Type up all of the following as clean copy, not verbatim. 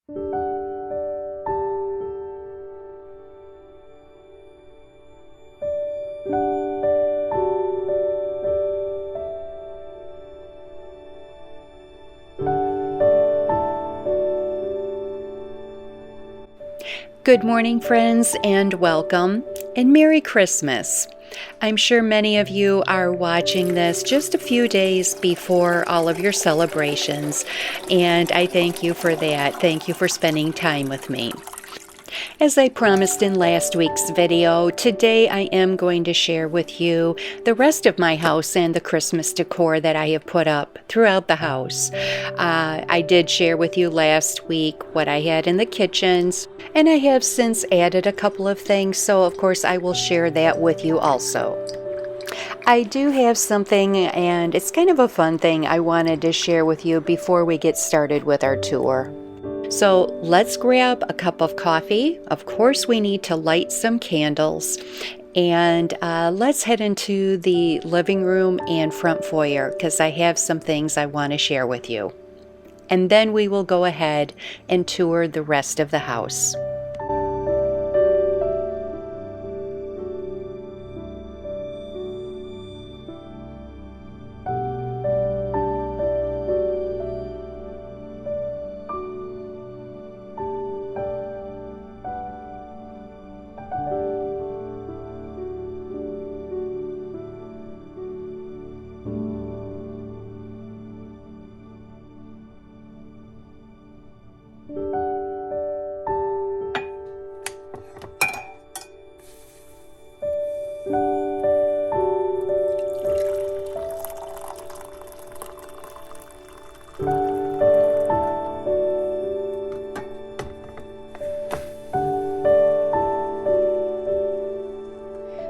Good morning, friends, and welcome, and Merry Christmas. I'm sure many of you are watching this just a few days before all of your celebrations, and I thank you for that. Thank you for spending time with me. As I promised in last week's video, today I am going to share with you the rest of my house and the Christmas decor that I have put up throughout the house. I did share with you last week what I had in the kitchens, and I have since added a couple of things, so of course I will share that with you also. I do have something, and it's kind of a fun thing I wanted to share with you before we get started with our tour. So let's grab a cup of coffee. Of course, we need to light some candles. And let's head into the living room and front foyer because I have some things I want to share with you. And then we will go ahead and tour the rest of the house.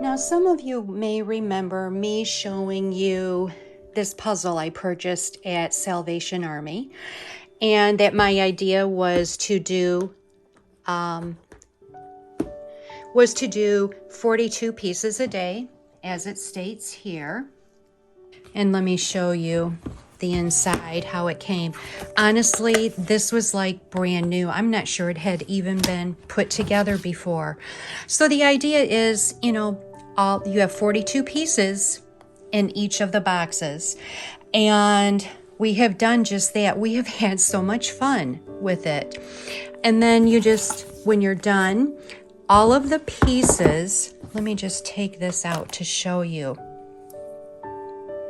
Now, some of you may remember me showing you this puzzle I purchased at Salvation Army, and that my idea was to do 42 pieces a day, as it states here. And let me show you the inside, how it came. Honestly, this was like brand new. I'm not sure it had even been put together before. So the idea is, you have 42 pieces in each of the boxes. And we have done just that. We have had so much fun with it. And then when you're done, all of the pieces, let me just take this out to show you.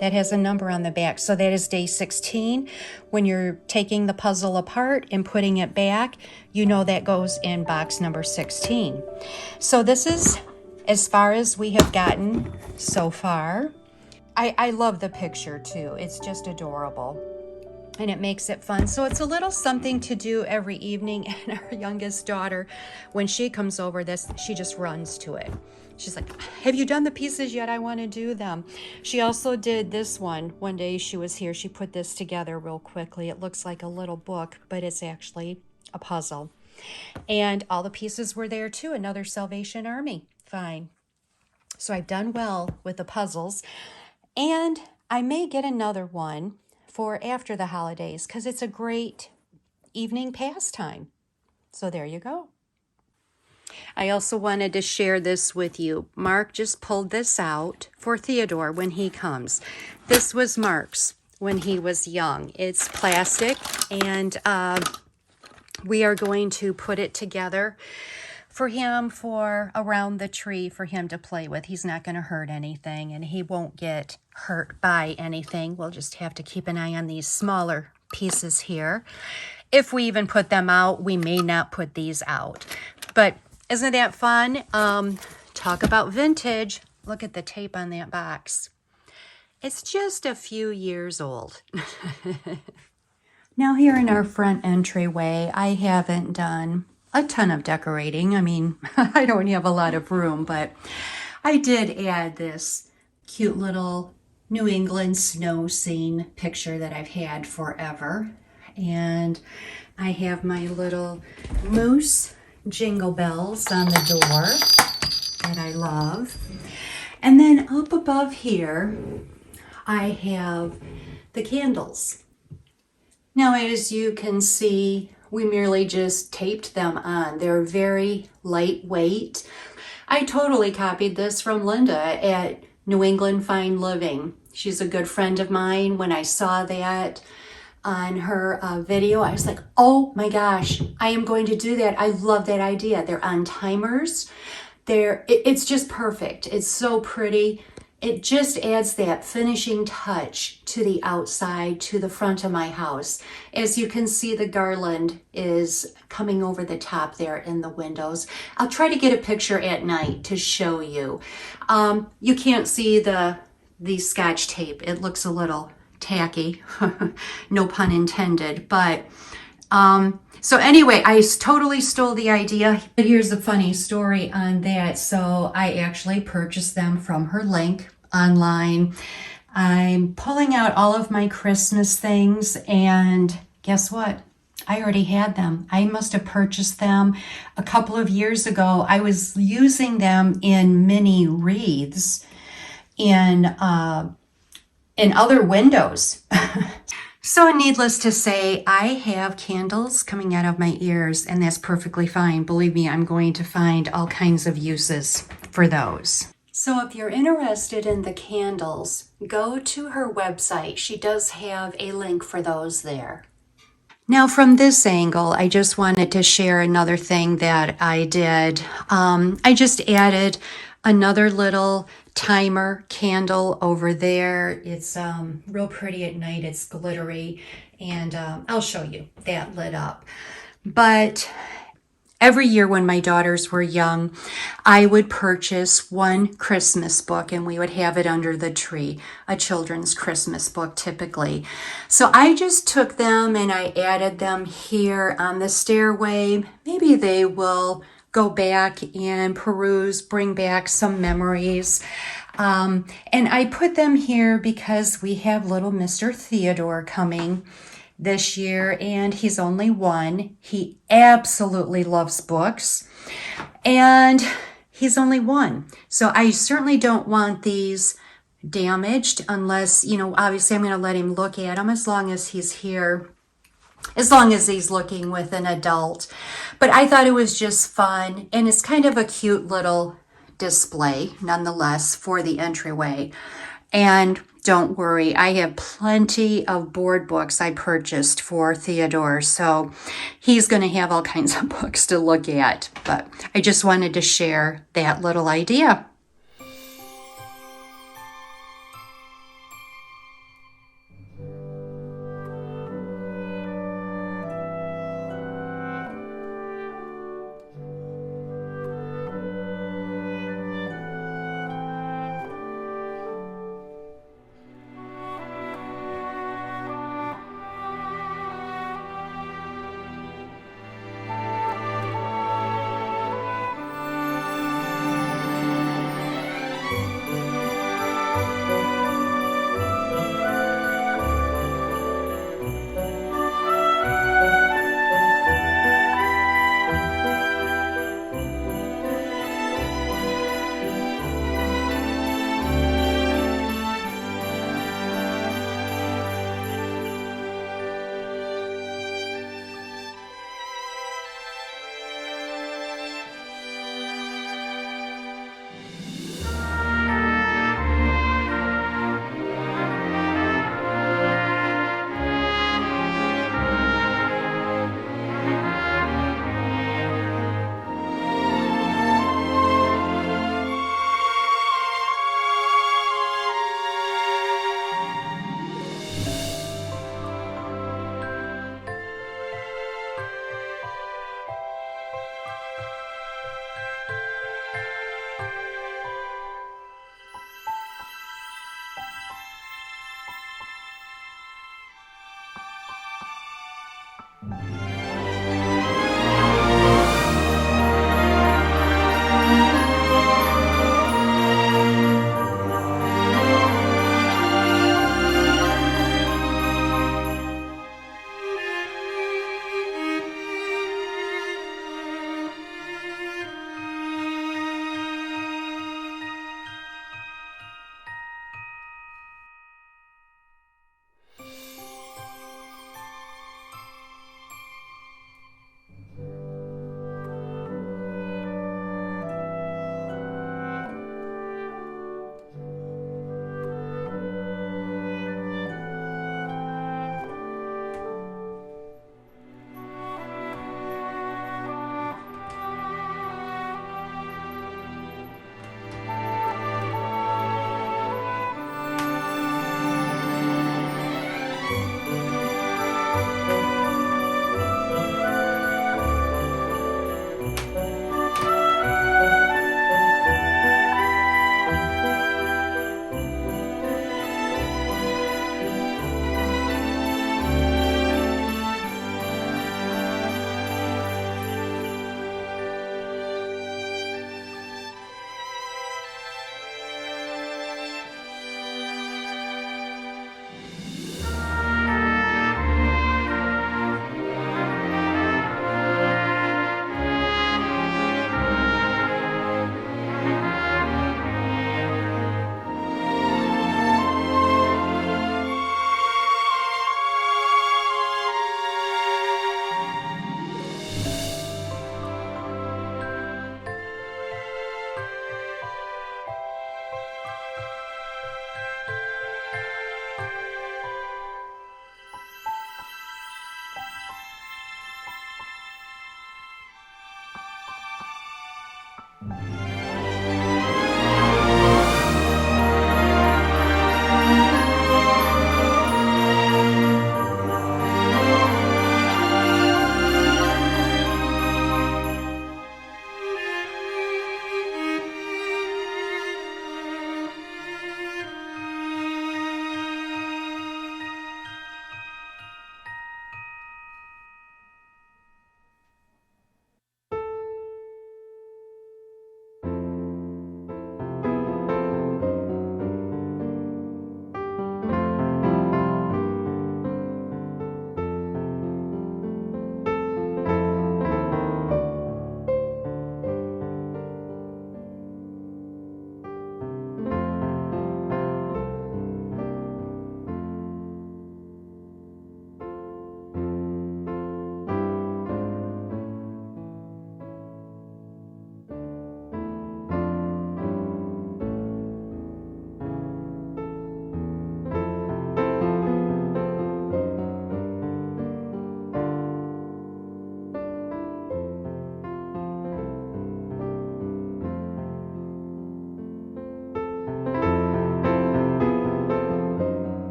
That has a number on the back. So that is day 16. When you're taking the puzzle apart and putting it back, you know that goes in box number 16. So this is as far as we have gotten so far. I love the picture too. It's just adorable. And it makes it fun. So it's a little something to do every evening. And our youngest daughter, when she comes over, she just runs to it. She's like, have you done the pieces yet? I want to do them. She also did this one. One day she was here. She put this together real quickly. It looks like a little book, but it's actually a puzzle. And all the pieces were there too. Another Salvation Army. Fine. So I've done well with the puzzles. And I may get another one for after the holidays because it's a great evening pastime. So there you go. I also wanted to share this with you. Mark just pulled this out for Theodore when he comes. This was Mark's when he was young. It's plastic, and we are going to put it together for him for around the tree for him to play with. He's not going to hurt anything, and he won't get hurt by anything. We'll just have to keep an eye on these smaller pieces here. If we even put them out, we may not put these out. But isn't that fun? Talk about vintage. Look at the tape on that box. It's just a few years old. Now here in our front entryway, I haven't done a ton of decorating. I mean, I don't have a lot of room, but I did add this cute little New England snow scene picture that I've had forever. And I have my little moose jingle bells on the door that I love. And then up above here, I have the candles. Now, as you can see, We merely just taped them on. They're very lightweight. I totally copied this from Linda at New England Fine Living. She's a good friend of mine. When I saw that on her video, I was like, oh my gosh, I am going to do that. I love that idea. They're on timers. It's just perfect. It's so pretty. It just adds that finishing touch to the outside, to the front of my house. As you can see, the garland is coming over the top there in the windows. I'll try to get a picture at night to show you. You can't see the Scotch tape. It looks a little tacky, no pun intended, but so anyway, I totally stole the idea. But here's a funny story on that. So I actually purchased them from her link online. I'm pulling out all of my Christmas things, and guess what? I already had them. I must have purchased them a couple of years ago. I was using them in mini wreaths in other windows. So needless to say, I have candles coming out of my ears, and that's perfectly fine. Believe me, I'm going to find all kinds of uses for those. So if you're interested in the candles, go to her website. She does have a link for those there. Now from this angle, I just wanted to share another thing that I did. I just added another little timer candle over there. It's real pretty at night. It's glittery, and I'll show you that lit up. But every year when my daughters were young, I would purchase one Christmas book and we would have it under the tree, a children's Christmas book typically. So I just took them and I added them here on the stairway. Maybe they will go back and peruse, bring back some memories. And I put them here because we have little Mr. Theodore coming this year, and he's only one. He absolutely loves books, and he's only one. So I certainly don't want these damaged unless, obviously I'm going to let him look at them as long as he's here, as long as he's looking with an adult. But I thought it was just fun, and it's kind of a cute little display nonetheless for the entryway. And don't worry, I have plenty of board books I purchased for Theodore, so he's going to have all kinds of books to look at. But I just wanted to share that little idea.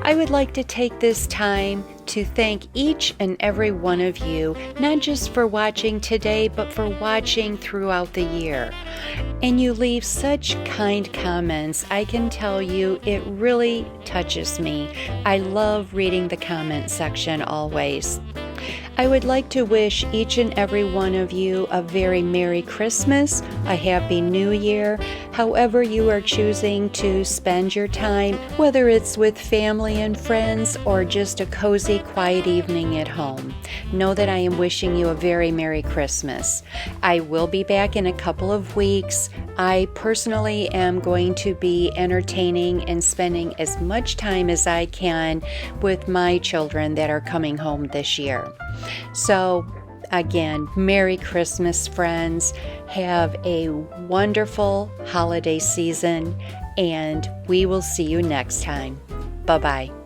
I would like to take this time to thank each and every one of you, not just for watching today, but for watching throughout the year. And you leave such kind comments. I can tell you it really touches me. I love reading the comment section always. I would like to wish each and every one of you a very Merry Christmas, a Happy New Year, however you are choosing to spend your time, whether it's with family and friends or just a cozy, quiet evening at home. Know that I am wishing you a very Merry Christmas. I will be back in a couple of weeks. I personally am going to be entertaining and spending as much time as I can with my children that are coming home this year. So again, Merry Christmas, friends. Have a wonderful holiday season, and we will see you next time. Bye-bye.